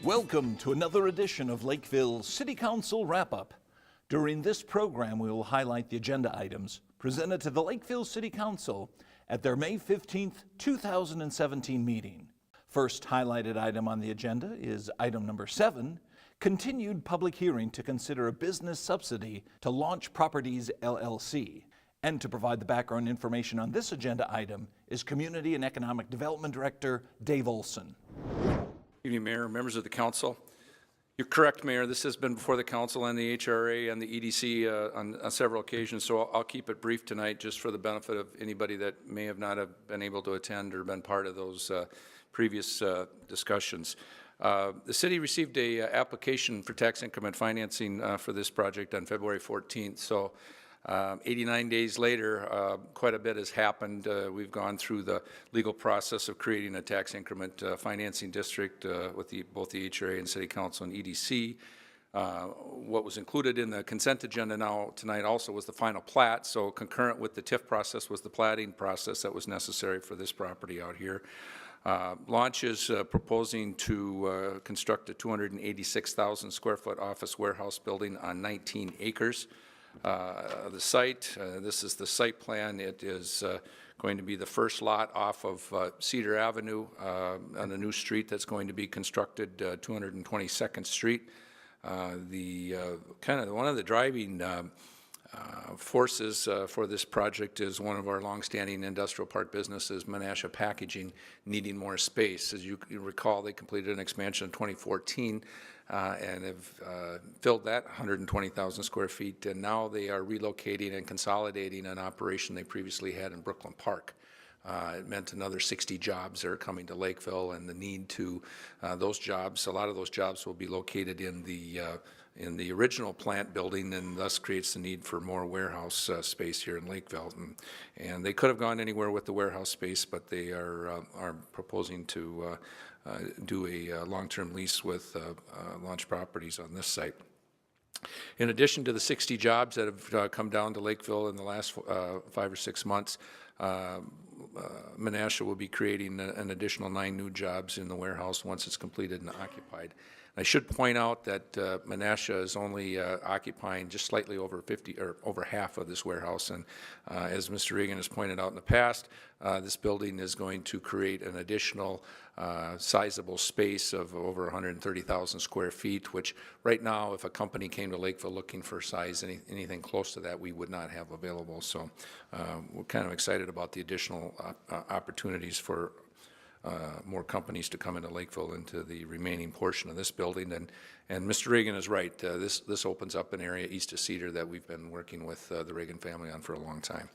Welcome to another edition of Lakeville City Council Wrap-Up. During this program, we will highlight the agenda items presented to the Lakeville City Council at their May 15th, 2017 meeting. First highlighted item on the agenda is item number 7, continued public hearing to consider a business subsidy to Launch Properties LLC. And to provide the background information on this agenda item is Community and Economic Development Director Dave Olson. Good evening, Mayor, members of the council. You're correct, Mayor. This has been before the council and the HRA and the EDC on several occasions, so I'll keep it brief tonight just for the benefit of anybody that may have not have been able to attend or been part of those previous discussions. The city received a application for tax increment financing for this project on February 14th, so 89 days later, quite a bit has happened. We've gone through the legal process of creating a tax increment financing district with both the HRA and City Council and EDC. What was included in the consent agenda tonight also was the final plat, so concurrent with the TIF process was the platting process that was necessary for this property out here. Launch is proposing to construct a 286,000 square foot office warehouse building on 19 acres. The site, this is the site plan. It is going to be the first lot off of Cedar Avenue on a new street that's going to be constructed, 222nd Street. One of the driving forces for this project is one of our longstanding industrial park businesses, Menasha Packaging, needing more space. As you recall, they completed an expansion in 2014 and have filled that 120,000 square feet, and now they are relocating and consolidating an operation they previously had in Brooklyn Park. It meant another 60 jobs are coming to Lakeville, and the need to those jobs, a lot of those jobs will be located in the original plant building, and thus creates the need for more warehouse space here in Lakeville. And they could have gone anywhere with the warehouse space, but they are proposing to do a long-term lease with Launch Properties on this site. In addition to the 60 jobs that have come down to Lakeville in the last 5 or 6 months, Menasha will be creating an additional 9 new jobs in the warehouse once it's completed and occupied. I should point out that Menasha is only occupying just slightly over 50 or over half of this warehouse, and as Mr. Regan has pointed out in the past, this building is going to create an additional sizable space of over 130,000 square feet, which right now, if a company came to Lakeville looking for size, anything close to that, we would not have available. So we're kind of excited about the additional opportunities for more companies to come into Lakeville into the remaining portion of this building. And Mr. Reagan is right. This opens up an area east of Cedar that we've been working with the Reagan family on for a long time.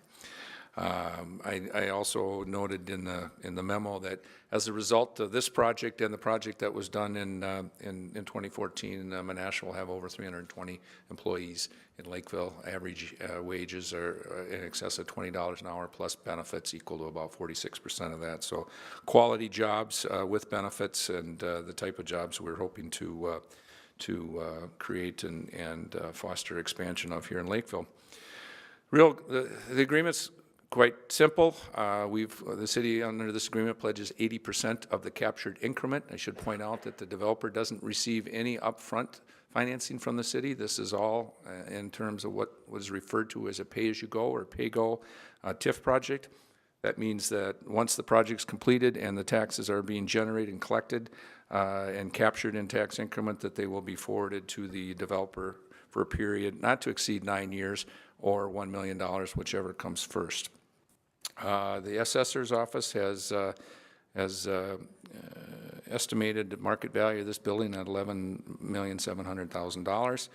I also noted in the memo that as a result of this project and the project that was done in 2014, Menasha will have over 320 employees in Lakeville. Average wages are in excess of $20 an hour plus benefits equal to about 46% of that. So quality jobs with benefits, and the type of jobs we're hoping to create and foster expansion of here in Lakeville. The agreement's quite simple. The city under this agreement pledges 80% of the captured increment. I should point out that the developer doesn't receive any upfront financing from the city. This is all in terms of what was referred to as a pay-as-you-go or pay-go TIF project. That means that once the project's completed and the taxes are being generated and collected and captured in tax increment, that they will be forwarded to the developer for a period not to exceed 9 years or $1 million, whichever comes first. The assessor's office has estimated the market value of this building at $11,700,000.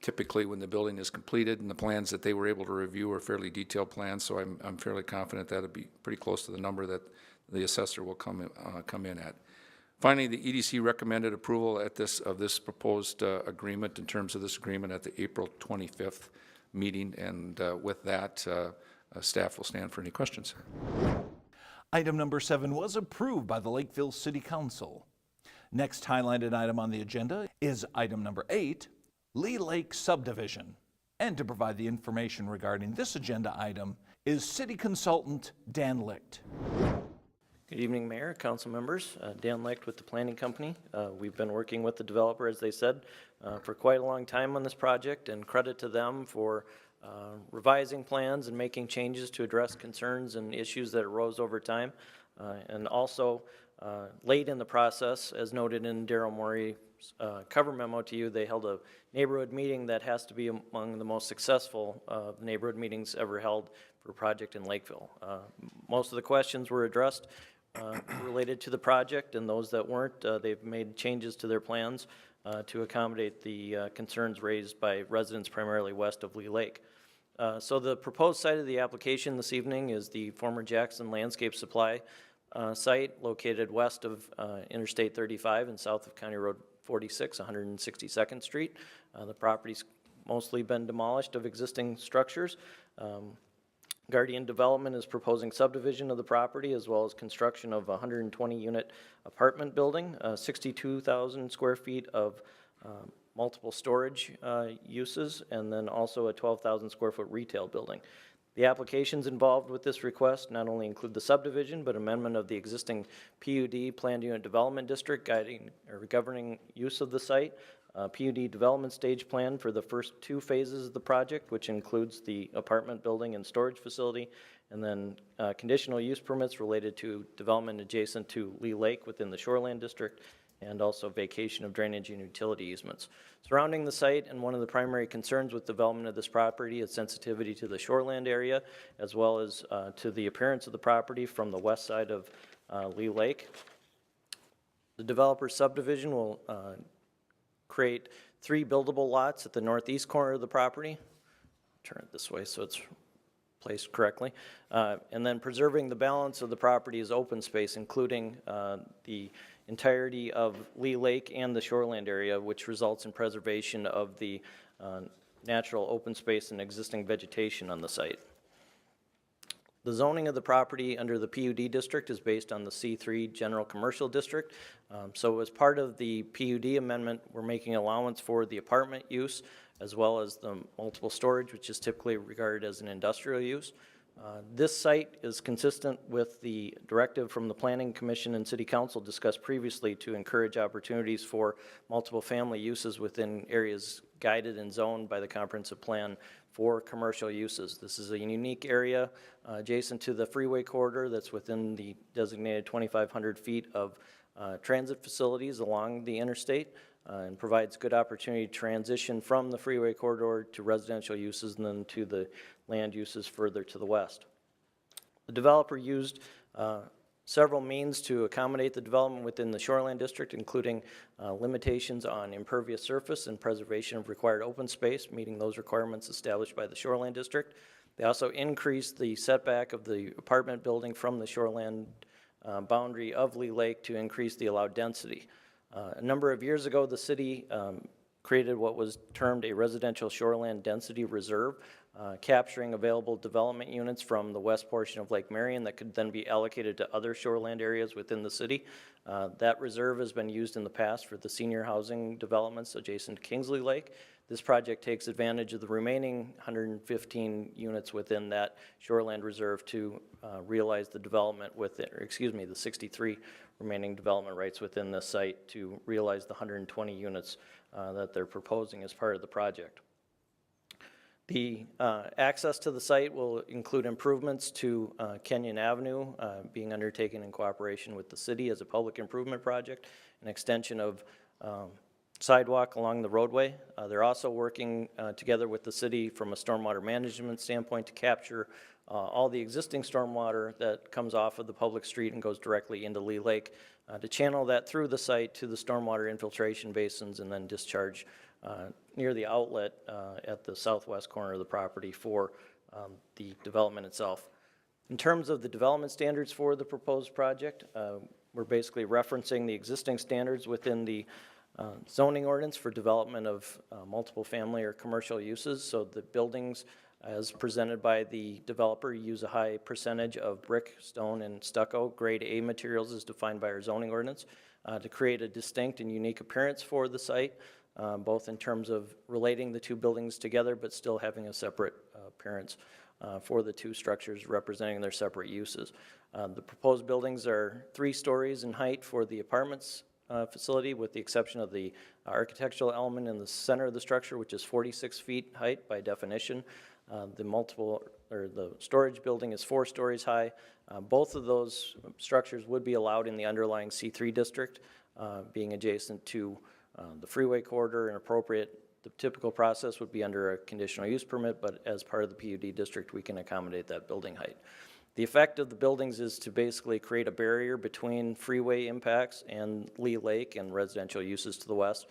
Typically when the building is completed, and the plans that they were able to review are fairly detailed plans, so I'm fairly confident that'll be pretty close to the number that the assessor will come in at. Finally, the EDC recommended approval of this proposed agreement in terms of this agreement at the April 25th meeting, and with that, staff will stand for any questions. Item number 7 was approved by the Lakeville City Council. Next highlighted item on the agenda is item number 8, Leigh Lake Subdivision. And to provide the information regarding this agenda item is City Consultant Dan Licht. Good evening, Mayor, Council members. Dan Licht with the Planning Company. We've been working with the developer, as they said, for quite a long time on this project, and credit to them for revising plans and making changes to address concerns and issues that arose over time. And also, late in the process, as noted in Darryl Morey's cover memo to you, they held a neighborhood meeting that has to be among the most successful neighborhood meetings ever held for a project in Lakeville. Most of the questions were addressed related to the project, and those that weren't, they've made changes to their plans to accommodate the concerns raised by residents primarily west of Leigh Lake. So the proposed site of the application this evening is the former Jackson Landscape Supply site located west of Interstate 35 and south of County Road 46, 162nd Street. The property's mostly been demolished of existing structures. Guardian Development is proposing subdivision of the property as well as construction of a 120-unit apartment building, 62,000 square feet of multiple storage uses, and then also a 12,000 square foot retail building. The applications involved with this request not only include the subdivision, but amendment of the existing PUD, Planned Unit Development District, guiding or governing use of the site, PUD development stage plan for the first 2 phases of the project, which includes the apartment building and storage facility, and then conditional use permits related to development adjacent to Leigh Lake within the shoreland district, and also vacation of drainage and utility easements. Surrounding the site, and one of the primary concerns with development of this property is sensitivity to the shoreland area, as well as to the appearance of the property from the west side of Leigh Lake. The developer's subdivision will create 3 buildable lots at the northeast corner of the property. Turn it this way so it's placed correctly. And then preserving the balance of the property as open space, including the entirety of Leigh Lake and the shoreland area, which results in preservation of the natural open space and existing vegetation on the site. The zoning of the property under the PUD district is based on the C3 General Commercial District. So as part of the PUD amendment, we're making allowance for the apartment use as well as the multiple storage, which is typically regarded as an industrial use. This site is consistent with the directive from the Planning Commission and City Council discussed previously to encourage opportunities for multiple family uses within areas guided and zoned by the comprehensive plan for commercial uses. This is a unique area adjacent to the freeway corridor that's within the designated 2,500 feet of transit facilities along the interstate and provides good opportunity to transition from the freeway corridor to residential uses and then to the land uses further to the west. The developer used several means to accommodate the development within the shoreland district, including limitations on impervious surface and preservation of required open space, meeting those requirements established by the shoreland district. They also increased the setback of the apartment building from the shoreland boundary of Leigh Lake to increase the allowed density. A number of years ago, the city created what was termed a residential shoreland density reserve, capturing available development units from the west portion of Lake Marion that could then be allocated to other shoreland areas within the city. That reserve has been used in the past for the senior housing developments adjacent to Kingsley Lake. This project takes advantage of the remaining 115 units within that shoreland reserve to realize the development with it, or excuse me, the 63 remaining development rights within this site to realize the 120 units that they're proposing as part of the project. The access to the site will include improvements to Kenyon Avenue being undertaken in cooperation with the city as a public improvement project, an extension of sidewalk along the roadway. They're also working together with the city from a stormwater management standpoint to capture all the existing stormwater that comes off of the public street and goes directly into Leigh Lake, to channel that through the site to the stormwater infiltration basins and then discharge near the outlet at the southwest corner of the property for the development itself. In terms of the development standards for the proposed project, we're basically referencing the existing standards within the zoning ordinance for development of multiple family or commercial uses. So the buildings as presented by the developer use a high percentage of brick, stone, and stucco. Grade A materials is defined by our zoning ordinance to create a distinct and unique appearance for the site, both in terms of relating the 2 buildings together but still having a separate appearance. for the two structures representing their separate uses. The proposed buildings are 3 stories in height for the apartments facility, with the exception of the architectural element in the center of the structure, which is 46 feet height by definition. The storage building is 4 stories high. Both of those structures would be allowed in the underlying C3 district, being adjacent to the freeway corridor and appropriate. The typical process would be under a conditional use permit, but as part of the PUD district, we can accommodate that building height. The effect of the buildings is to basically create a barrier between freeway impacts and Leigh Lake and residential uses to the west.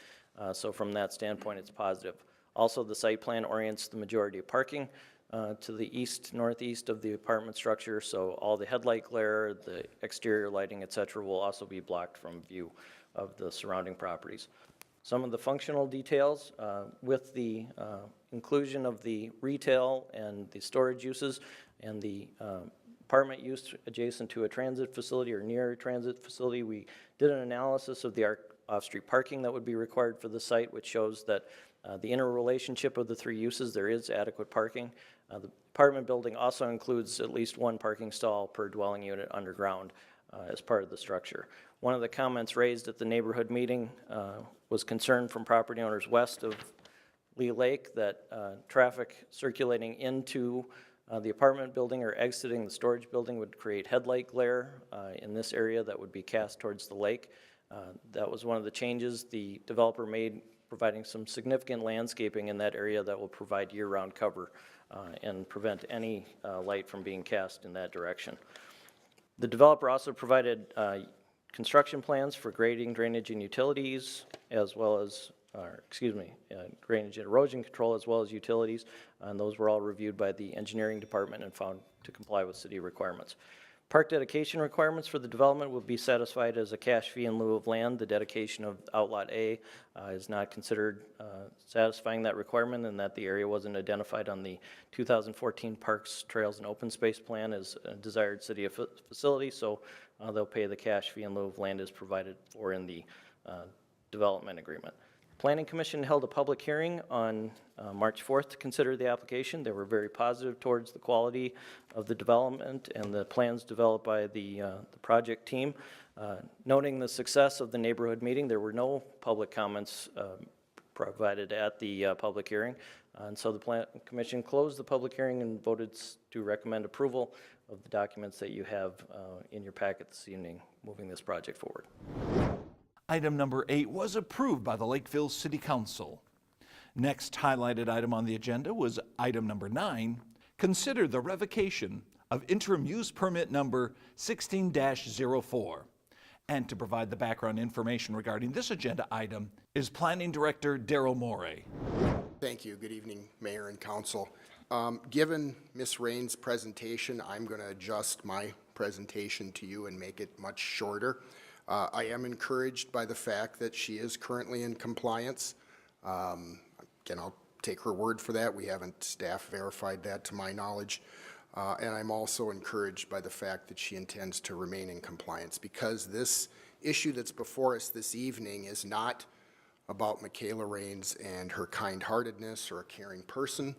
So from that standpoint, it's positive. Also, the site plan orients the majority of parking to the northeast of the apartment structure, so all the headlight glare, the exterior lighting, et cetera, will also be blocked from view of the surrounding properties. Some of the functional details with the inclusion of the retail and the storage uses and the apartment use adjacent to a transit facility or near a transit facility, we did an analysis of the off-street parking that would be required for the site, which shows that the interrelationship of the 3 uses, there is adequate parking. The apartment building also includes at least 1 parking stall per dwelling unit underground as part of the structure. One of the comments raised at the neighborhood meeting was concern from property owners west of Leigh Lake that traffic circulating into the apartment building or exiting the storage building would create headlight glare in this area that would be cast towards the lake. That was one of the changes the developer made, providing some significant landscaping in that area that will provide year-round cover and prevent any light from being cast in that direction. The developer also provided construction plans for grading, drainage, and utilities, as well as, drainage and erosion control, as well as utilities, and those were all reviewed by the engineering department and found to comply with city requirements. Park dedication requirements for the development will be satisfied as a cash fee in lieu of land. The dedication of Outlot A is not considered satisfying that requirement, and that the area wasn't identified on the 2014 Parks, Trails, and Open Space Plan as a desired city facility, so they'll pay the cash fee in lieu of land as provided for in the development agreement. Planning Commission held a public hearing on March 4th to consider the application. They were very positive towards the quality of the development and the plans developed by the project team. Noting the success of the neighborhood meeting, there were no public comments provided at the public hearing. And so the Planning Commission closed the public hearing and voted to recommend approval of the documents that you have in your packet this evening, moving this project forward. Item number 8 was approved by the Lakeville City Council. Next highlighted item on the agenda was item number 9, consider the revocation of interim use permit number 16-04. And to provide the background information regarding this agenda item is Planning Director Darryl Morey. Thank you. Good evening, Mayor and Council. Given Ms. Rain's presentation, I'm going to adjust my presentation to you and make it much shorter. I am encouraged by the fact that she is currently in compliance. Again, I'll take her word for that. We haven't staff verified that to my knowledge. And I'm also encouraged by the fact that she intends to remain in compliance, because this issue that's before us this evening is not about Michaela Rains and her kind-heartedness or a caring person.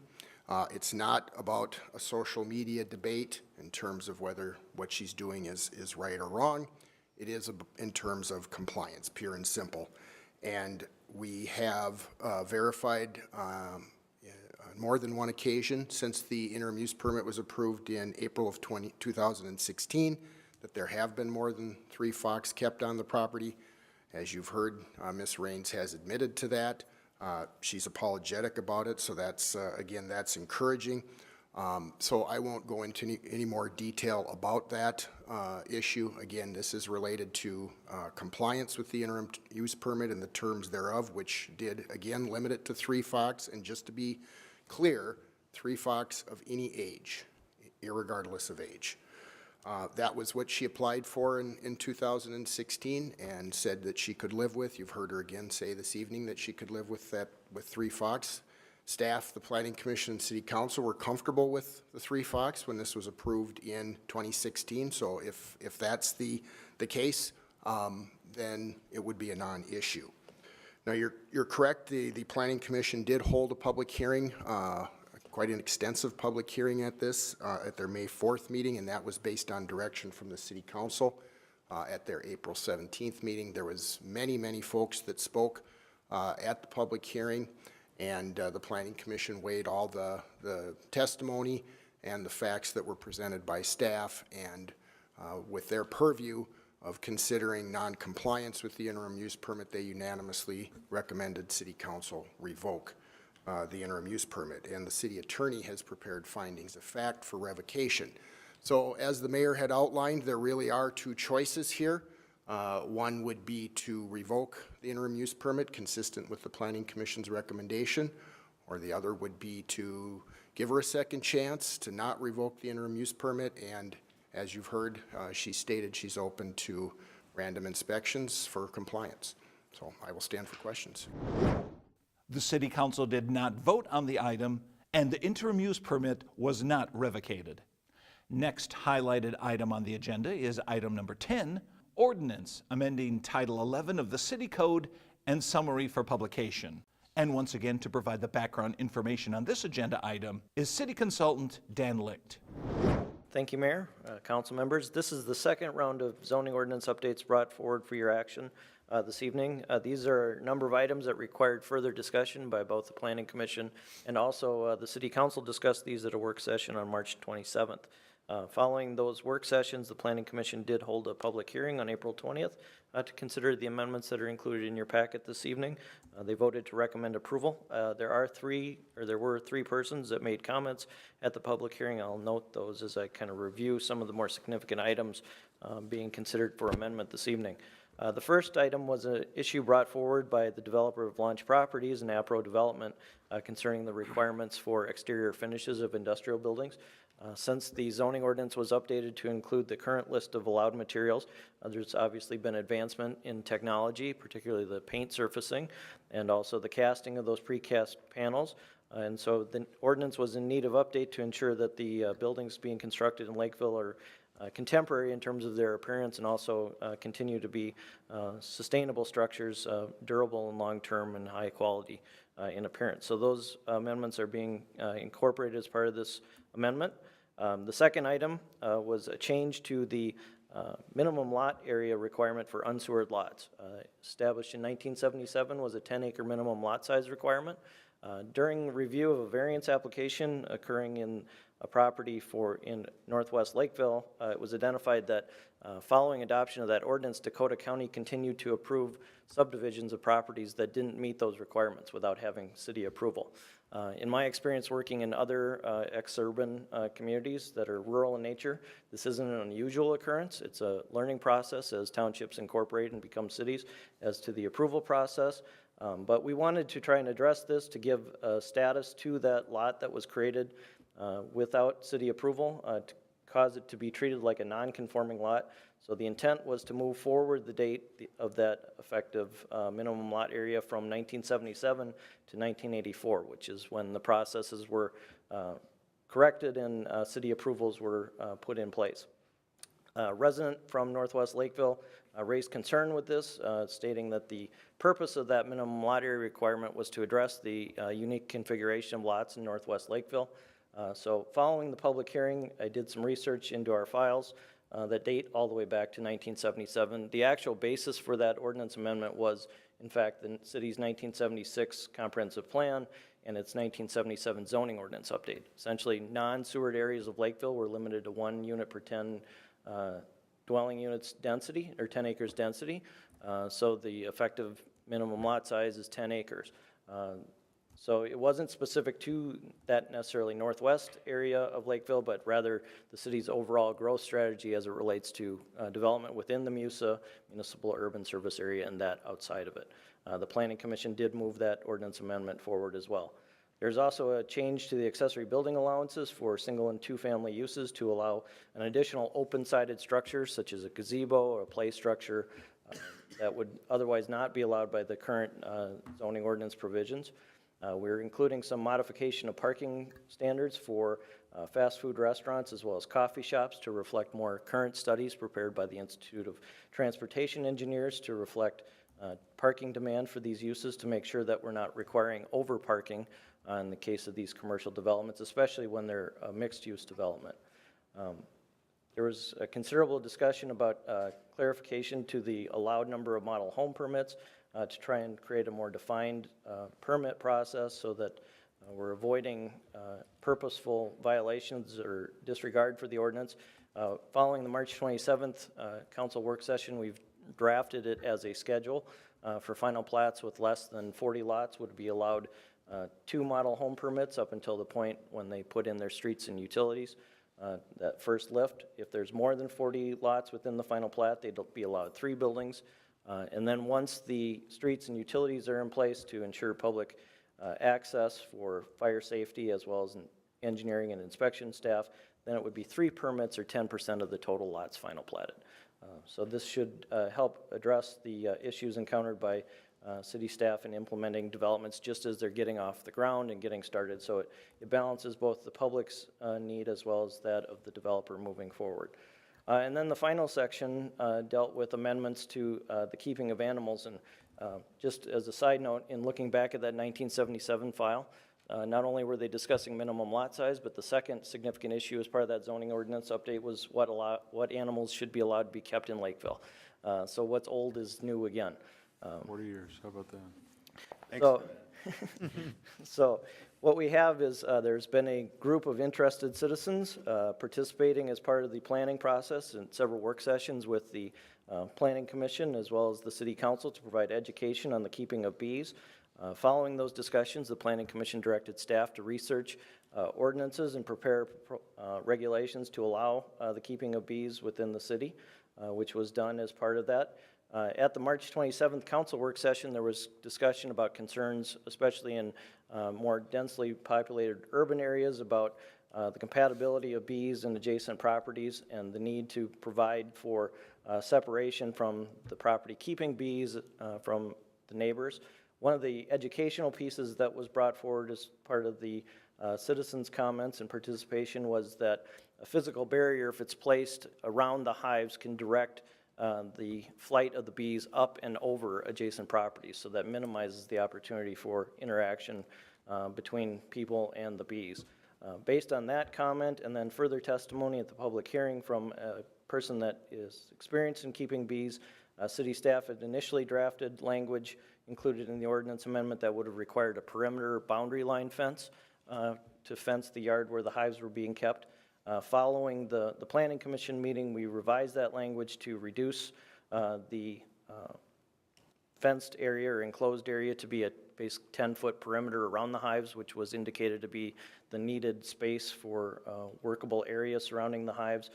It's not about a social media debate in terms of whether what she's doing is right or wrong. It is in terms of compliance, pure and simple. And we have verified on more than one occasion since the interim use permit was approved in April of 2016 that there have been more than 3 fox kept on the property. As you've heard, Ms. Rains has admitted to that. She's apologetic about it, so that's, again, that's encouraging. So I won't go into any more detail about that issue. Again, this is related to compliance with the interim use permit and the terms thereof, which did, again, limit it to 3 fox. And just to be clear, 3 fox of any age, irregardless of age. That was what she applied for in 2016 and said that she could live with. You've heard her again say this evening that she could live with that, with 3 fox. Staff, the Planning Commission, and City Council were comfortable with the 3 fox when this was approved in 2016. So if that's the case, then it would be a non-issue. Now you're correct. The Planning Commission did hold a public hearing quite an extensive public hearing at this, at their May 4th meeting, and that was based on direction from the City Council. At their April 17th meeting, there was many folks that spoke at the public hearing, and the Planning Commission weighed all the testimony and the facts that were presented by staff, and with their purview of considering non-compliance with the interim use permit, they unanimously recommended City Council revoke the interim use permit, and the city attorney has prepared findings of fact for revocation. So as the mayor had outlined, there really are two choices here. One would be to revoke the interim use permit consistent with the Planning Commission's recommendation, or the other would be to give her a second chance to not revoke the interim use permit, and as you've heard, she stated she's open to random inspections for compliance. So I will stand for questions. The City Council did not vote on the item, and the interim use permit was not revocated. Next highlighted item on the agenda is item number 10, Ordinance Amending Title 11 of the City Code and Summary for Publication. And once again, to provide the background information on this agenda item is City Consultant Dan Licht. Thank you, Mayor, council members. This is the second round of zoning ordinance updates brought forward for your action this evening. These are a number of items that required further discussion by both the Planning Commission and also the City Council discussed these at a work session on March 27th. Following those work sessions, the Planning Commission did hold a public hearing on April 20th to consider the amendments that are included in your packet this evening. They voted to recommend approval. There were three persons that made comments at the public hearing. I'll note those as I kind of review some of the more significant items being considered for amendment this evening. The first item was an issue brought forward by the developer of Launch Properties and APRO Development concerning the requirements for exterior finishes of industrial buildings. Since the zoning ordinance was updated to include the current list of allowed materials, there's obviously been advancement in technology, particularly the paint surfacing, and also the casting of those precast panels. And so the ordinance was in need of update to ensure that the buildings being constructed in Lakeville are contemporary in terms of their appearance and also continue to be sustainable structures, durable and long-term and high quality in appearance. So those amendments are being incorporated as part of this amendment. The second item was a change to the minimum lot area requirement for unsewered lots. Established in 1977 was a 10-acre minimum lot size requirement. During review of a variance application occurring in a property in Northwest Lakeville, it was identified that following adoption of that ordinance, Dakota County continued to approve subdivisions of properties that didn't meet those requirements without having city approval. In my experience working in other ex-urban communities that are rural in nature, this isn't an unusual occurrence. It's a learning process as townships incorporate and become cities as to the approval process. But we wanted to try and address this to give status to that lot that was created without city approval, to cause it to be treated like a non-conforming lot. So the intent was to move forward the date of that effective minimum lot area from 1977 to 1984, which is when the processes were corrected and city approvals were put in place. A resident from Northwest Lakeville raised concern with this, stating that the purpose of that minimum lot area requirement was to address the unique configuration of lots in Northwest Lakeville. So following the public hearing, I did some research into our files that date all the way back to 1977. The actual basis for that ordinance amendment was, in fact, the city's 1976 comprehensive plan and its 1977 zoning ordinance update. Essentially, non-sewered areas of Lakeville were limited to 1 unit per 10 dwelling units density, or 10 acres density. So the effective minimum lot size is 10 acres. So it wasn't specific to that necessarily northwest area of Lakeville, but rather the city's overall growth strategy as it relates to development within the MUSA municipal urban service area and that outside of it. The Planning Commission did move that ordinance amendment forward as well. There's also a change to the accessory building allowances for single and two-family uses to allow an additional open-sided structure such as a gazebo or a play structure that would otherwise not be allowed by the current zoning ordinance provisions. We're including some modification of parking standards for fast food restaurants as well as coffee shops to reflect more current studies prepared by the Institute of Transportation Engineers to reflect parking demand for these uses to make sure that we're not requiring over parking in the case of these commercial developments, especially when they're a mixed-use development. There was a considerable discussion about clarification to the allowed number of model home permits to try and create a more defined permit process so that we're avoiding purposeful violations or disregard for the ordinance. Following the March 27th council work session, we've drafted it as a schedule for final plats with less than 40 lots would be allowed 2 model home permits up until the point when they put in their streets and utilities. That first lift, if there's more than 40 lots within the final plat, they'd be allowed 3 buildings. And then once the streets and utilities are in place to ensure public access for fire safety as well as engineering and inspection staff, then it would be 3 permits or 10% of the total lots final platted. So this should help address the issues encountered by city staff in implementing developments just as they're getting off the ground and getting started. So it balances both the public's need as well as that of the developer moving forward. And then the final section dealt with amendments to the keeping of animals. And just as a side note, in looking back at that 1977 file, not only were they discussing minimum lot size, but the second significant issue as part of that zoning ordinance update was what animals should be allowed to be kept in Lakeville. So what's old is new again. 40 years, how about that? So, so what we have is there's been a group of interested citizens participating as part of the planning process in several work sessions with the Planning Commission as well as the City Council to provide education on the keeping of bees. Following those discussions, the Planning Commission directed staff to research ordinances and prepare regulations to allow the keeping of bees within the city, which was done as part of that. At the March 27th council work session, there was discussion about concerns, especially in more densely populated urban areas, about the compatibility of bees and adjacent properties and the need to provide for separation from the property keeping bees from the neighbors. One of the educational pieces that was brought forward as part of the citizens' comments and participation was that a physical barrier, if it's placed around the hives, can direct the flight of the bees up and over adjacent properties. So that minimizes the opportunity for interaction between people and the bees. Based on that comment and then further testimony at the public hearing from a person that is experienced in keeping bees, city staff had initially drafted language included in the ordinance amendment that would have required a perimeter boundary line fence to fence the yard where the hives were being kept. Following the Planning Commission meeting, we revised that language to reduce the fenced area or enclosed area to be a basic 10-foot perimeter around the hives, which was indicated to be the needed space for workable area surrounding the hives,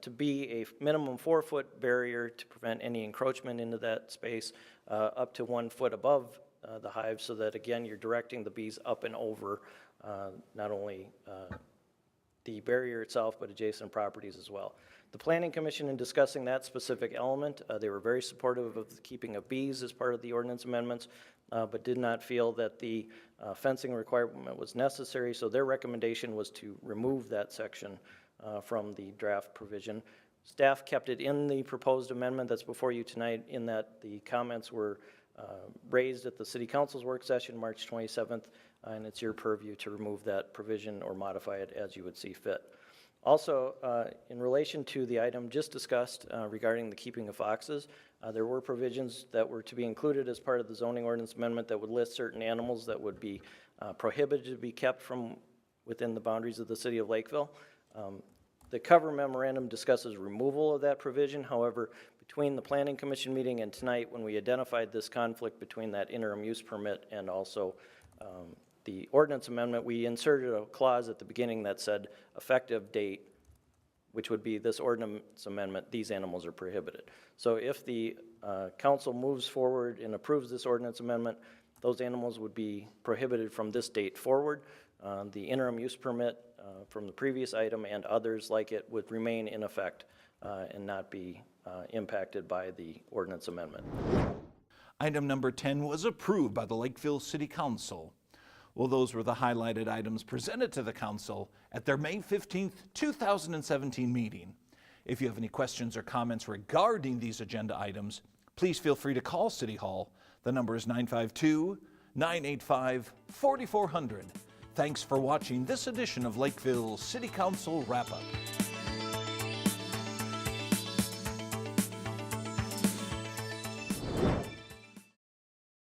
to be a minimum 4-foot barrier to prevent any encroachment into that space, up to 1 foot above the hive, so that again you're directing the bees up and over not only the barrier itself but adjacent properties as well. The Planning Commission, in discussing that specific element, they were very supportive of the keeping of bees as part of the ordinance amendments, but did not feel that the fencing requirement was necessary, so their recommendation was to remove that section from the draft provision. Staff kept it in the proposed amendment that's before you tonight, in that the comments were raised at the City Council's work session March 27th, and it's your purview to remove that provision or modify it as you would see fit. Also, in relation to the item just discussed regarding the keeping of foxes, there were provisions that were to be included as part of the zoning ordinance amendment that would list certain animals that would be prohibited to be kept from within the boundaries of the city of Lakeville. The cover memorandum discusses removal of that provision. However, between the Planning Commission meeting and tonight, when we identified this conflict between that interim use permit and also the ordinance amendment, we inserted a clause at the beginning that said effective date, which would be this ordinance amendment, these animals are prohibited. So if the council moves forward and approves this ordinance amendment, those animals would be prohibited from this date forward. The interim use permit from the previous item and others like it would remain in effect and not be impacted by the ordinance amendment. Item number 10 was approved by the Lakeville City Council. Well, those were the highlighted items presented to the council at their May 15th, 2017 meeting. If you have any questions or comments regarding these agenda items, please feel free to call City Hall. The number is 985-4400. Thanks for watching this edition of Lakeville City Council Wrap-Up.